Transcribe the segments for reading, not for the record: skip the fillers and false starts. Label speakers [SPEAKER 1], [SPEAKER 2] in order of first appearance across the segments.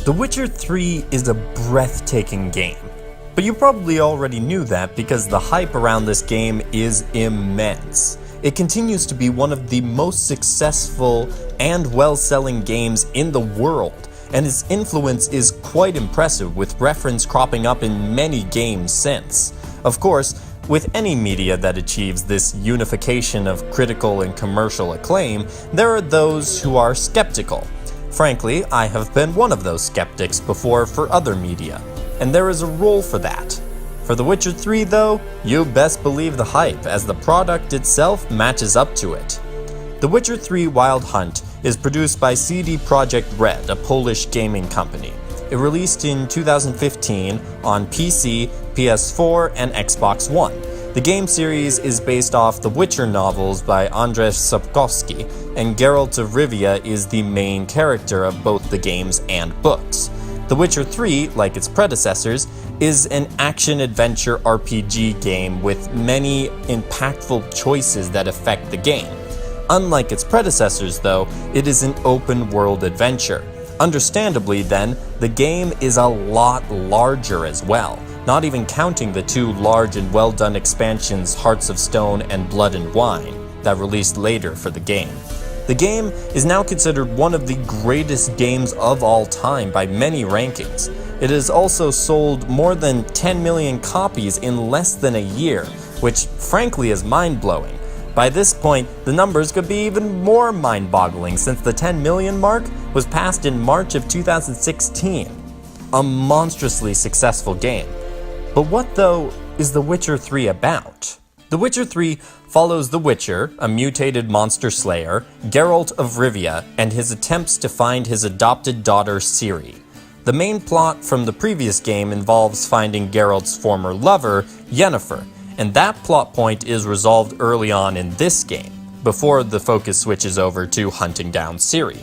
[SPEAKER 1] The Witcher 3 is a breathtaking game, but you probably already knew that because the hype around this game is immense. It continues to be one of the most successful and well-selling games in the world, and its influence is quite impressive, with reference cropping up in many games since. Of course, with any media that achieves this unification of critical and commercial acclaim, there are those who are skeptical. Frankly, I have been one of those skeptics before for other media, and there is a role for that. For The Witcher 3 though, you best believe the hype, as the product itself matches up to it. The Witcher 3 Wild Hunt is produced by CD Projekt Red, a Polish gaming company. It released in 2015 on PC, PS4, and Xbox One. The game series is based off the Witcher novels by Andrzej Sapkowski, and Geralt of Rivia is the main character of both the games and books. The Witcher 3, like its predecessors, is an action-adventure RPG game with many impactful choices that affect the game. Unlike its predecessors, though, it is an open-world adventure. Understandably, then, the game is a lot larger as well, not even counting the two large and well-done expansions Hearts of Stone and Blood and Wine that released later for the game. The game is now considered one of the greatest games of all time by many rankings. It has also sold more than 10 million copies in less than a year, which frankly is mind-blowing. By this point, the numbers could be even more mind-boggling, since the 10 million mark was passed in March of 2016. A monstrously successful game. But what, though, is The Witcher 3 about? The Witcher 3 follows The Witcher, a mutated monster slayer, Geralt of Rivia, and his attempts to find his adopted daughter Ciri. The main plot from the previous game involves finding Geralt's former lover, Yennefer, and that plot point is resolved early on in this game, before the focus switches over to hunting down Ciri.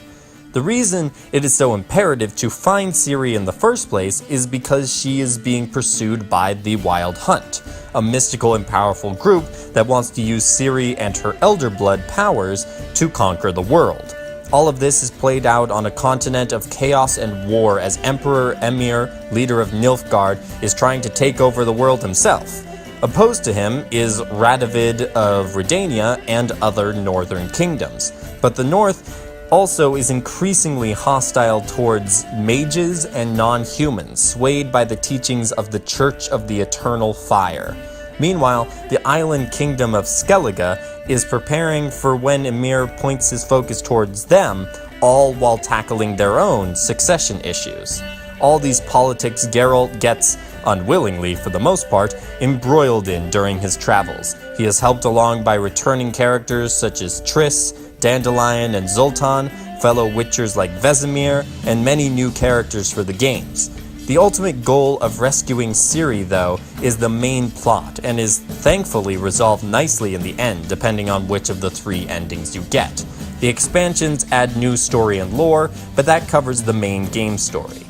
[SPEAKER 1] The reason it is so imperative to find Ciri in the first place is because she is being pursued by the Wild Hunt, a mystical and powerful group that wants to use Ciri and her Elder Blood powers to conquer the world. All of this is played out on a continent of chaos and war, as Emperor Emir, leader of Nilfgaard, is trying to take over the world himself. Opposed to him is Radovid of Redania and other northern kingdoms. But the north also is increasingly hostile towards mages and non-humans, swayed by the teachings of the Church of the Eternal Fire. Meanwhile, the island kingdom of Skellige is preparing for when Emir points his focus towards them, all while tackling their own succession issues. All these politics Geralt gets, unwillingly for the most part, embroiled in during his travels. He is helped along by returning characters such as Triss, Dandelion, and Zoltan, fellow Witchers like Vesemir, and many new characters for the games. The ultimate goal of rescuing Ciri, though, is the main plot, and is thankfully resolved nicely in the end, depending on which of the three endings you get. The expansions add new story and lore, but that covers the main game story.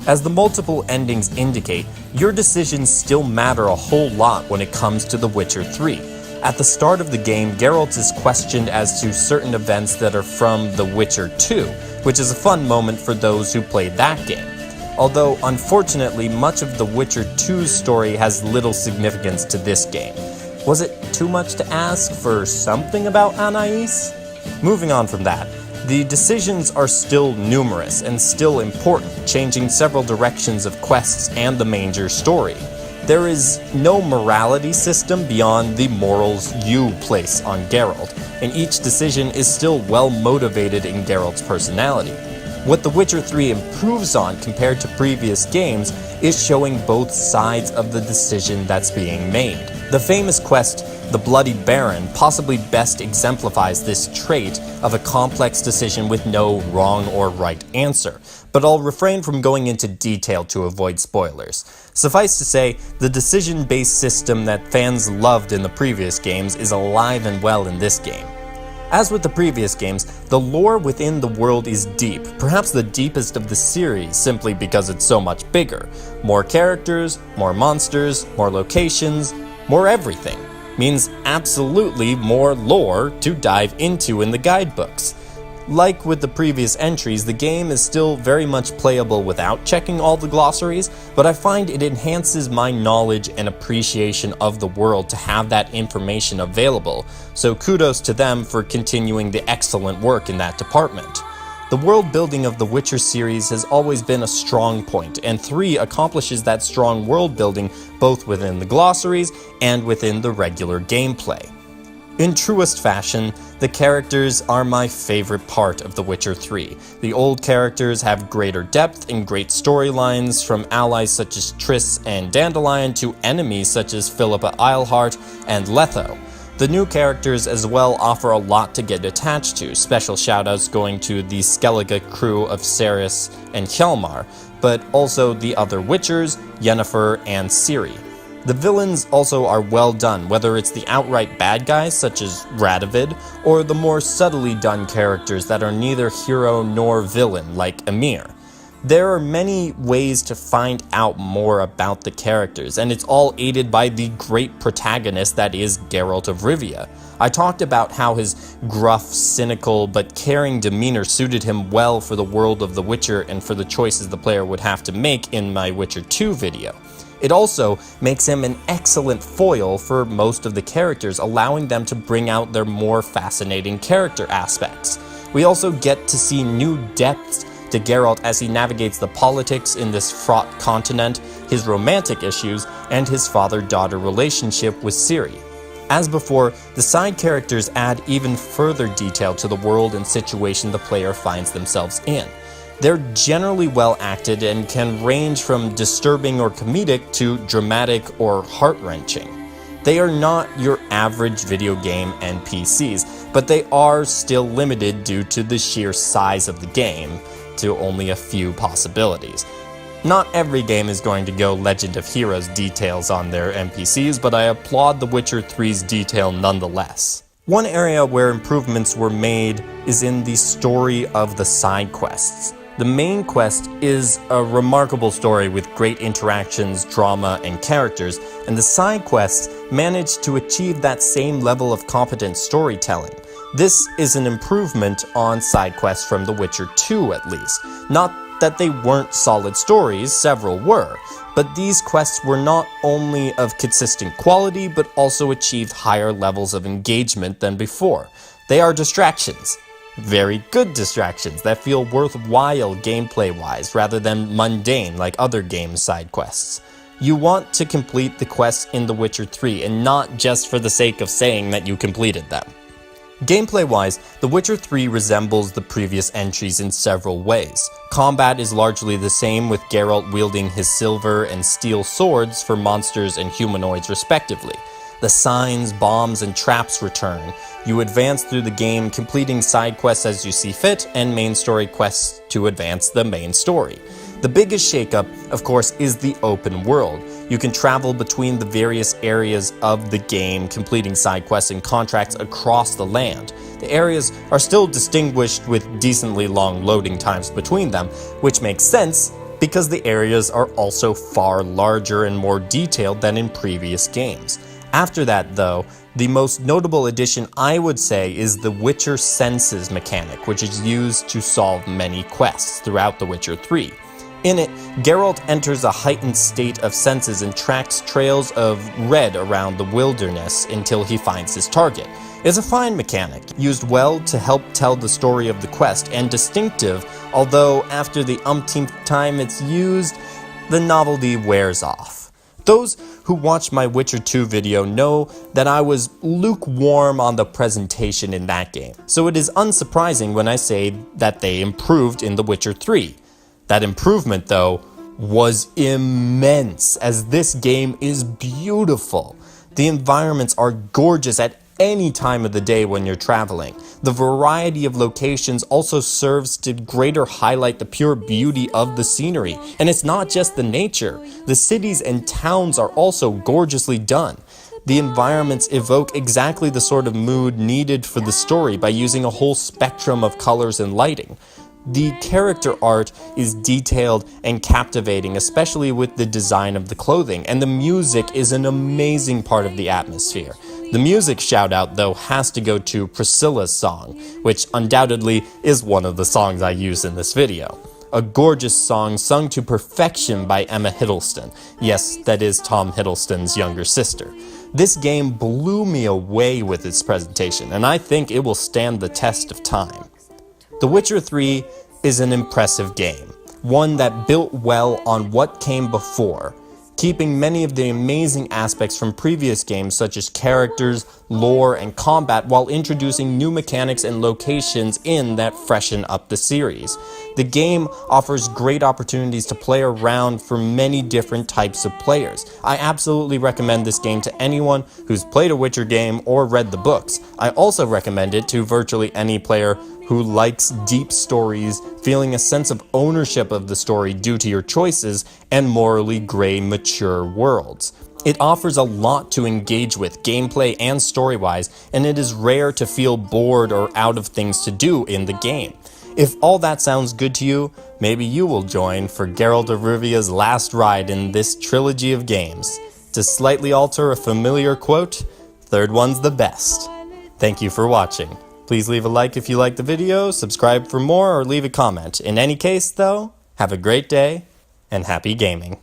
[SPEAKER 1] As the multiple endings indicate, your decisions still matter a whole lot when it comes to The Witcher 3. At the start of the game, Geralt is questioned as to certain events that are from The Witcher 2, which is a fun moment for those who played that game. Although, unfortunately, much of The Witcher 2's story has little significance to this game. Was it too much to ask for something about Anais? Moving on from that, the decisions are still numerous and still important, changing several directions of quests and the major story. There is no morality system beyond the morals you place on Geralt, and each decision is still well motivated in Geralt's personality. What The Witcher 3 improves on compared to previous games is showing both sides of the decision that's being made. The famous quest, The Bloody Baron, possibly best exemplifies this trait of a complex decision with no wrong or right answer, but I'll refrain from going into detail to avoid spoilers. Suffice to say, the decision-based system that fans loved in the previous games is alive and well in this game. As with the previous games, the lore within the world is deep, perhaps the deepest of the series, simply because it's so much bigger. More characters, more monsters, more locations, more everything. Means absolutely more lore to dive into in the guidebooks. Like with the previous entries, the game is still very much playable without checking all the glossaries, but I find it enhances my knowledge and appreciation of the world to have that information available, so kudos to them for continuing the excellent work in that department. The world building of the Witcher series has always been a strong point, and 3 accomplishes that strong world building both within the glossaries and within the regular gameplay. In truest fashion, the characters are my favorite part of The Witcher 3. The old characters have greater depth and great storylines, from allies such as Triss and Dandelion to enemies such as Philippa Eilhart and Letho. The new characters as well offer a lot to get attached to, special shoutouts going to the Skellige crew of Ceres and Hjalmar, but also the other Witchers, Yennefer and Ciri. The villains also are well done, whether it's the outright bad guys such as Radovid, or the more subtly done characters that are neither hero nor villain like Emir. There are many ways to find out more about the characters, and it's all aided by the great protagonist that is Geralt of Rivia. I talked about how his gruff, cynical, but caring demeanor suited him well for the world of The Witcher and for the choices the player would have to make in my Witcher 2 video. It also makes him an excellent foil for most of the characters, allowing them to bring out their more fascinating character aspects. We also get to see new depths to Geralt as he navigates the politics in this fraught continent, his romantic issues, and his father-daughter relationship with Ciri. As before, the side characters add even further detail to the world and situation the player finds themselves in. They're generally well acted and can range from disturbing or comedic to dramatic or heart-wrenching. They are not your average video game NPCs, but they are still limited due to the sheer size of the game to only a few possibilities. Not every game is going to go Legend of Heroes details on their NPCs, but I applaud The Witcher 3's detail nonetheless. One area where improvements were made is in the story of the side quests. The main quest is a remarkable story with great interactions, drama, and characters, and the side quests manage to achieve that same level of competent storytelling. This is an improvement on side quests from The Witcher 2 at least. Not that they weren't solid stories, several were, but these quests were not only of consistent quality, but also achieved higher levels of engagement than before. They are distractions. Very good distractions that feel worthwhile gameplay-wise rather than mundane like other games' side quests. You want to complete the quests in The Witcher 3 and not just for the sake of saying that you completed them. Gameplay-wise, The Witcher 3 resembles the previous entries in several ways. Combat is largely the same, with Geralt wielding his silver and steel swords for monsters and humanoids respectively. The signs, bombs, and traps return. You advance through the game, completing side quests as you see fit, and main story quests to advance the main story. The biggest shakeup, of course, is the open world. You can travel between the various areas of the game, completing side quests and contracts across the land. The areas are still distinguished with decently long loading times between them, which makes sense because the areas are also far larger and more detailed than in previous games. After that, though, the most notable addition I would say is the Witcher Senses mechanic, which is used to solve many quests throughout The Witcher 3. In it, Geralt enters a heightened state of senses and tracks trails of red around the wilderness until he finds his target. It's a fine mechanic, used well to help tell the story of the quest, and distinctive, although after the umpteenth time it's used, the novelty wears off. Those who watched my Witcher 2 video know that I was lukewarm on the presentation in that game, so it is unsurprising when I say that they improved in The Witcher 3. That improvement, though, was immense, as this game is beautiful. The environments are gorgeous at any time of the day when you're traveling. The variety of locations also serves to greater highlight the pure beauty of the scenery. And it's not just the nature. The cities and towns are also gorgeously done. The environments evoke exactly the sort of mood needed for the story by using a whole spectrum of colors and lighting. The character art is detailed and captivating, especially with the design of the clothing, and the music is an amazing part of the atmosphere. The music shout-out, though, has to go to Priscilla's song, which undoubtedly is one of the songs I use in this video. A gorgeous song sung to perfection by Emma Hiddleston. Yes, that is Tom Hiddleston's younger sister. This game blew me away with its presentation, and I think it will stand the test of time. The Witcher 3 is an impressive game, one that built well on what came before, keeping many of the amazing aspects from previous games such as characters, lore, and combat while introducing new mechanics and locations in that freshen up the series. The game offers great opportunities to play around for many different types of players. I absolutely recommend this game to anyone who's played a Witcher game or read the books. I also recommend it to virtually any player who likes deep stories, feeling a sense of ownership of the story due to your choices, and morally gray, mature worlds. It offers a lot to engage with, gameplay and story-wise, and it is rare to feel bored or out of things to do in the game. If all that sounds good to you, maybe you will join for Geralt of Rivia's last ride in this trilogy of games. To slightly alter a familiar quote, third one's the best. Thank you for watching. Please leave a like if you liked the video, subscribe for more, or leave a comment. In any case, though, have a great day, and happy gaming.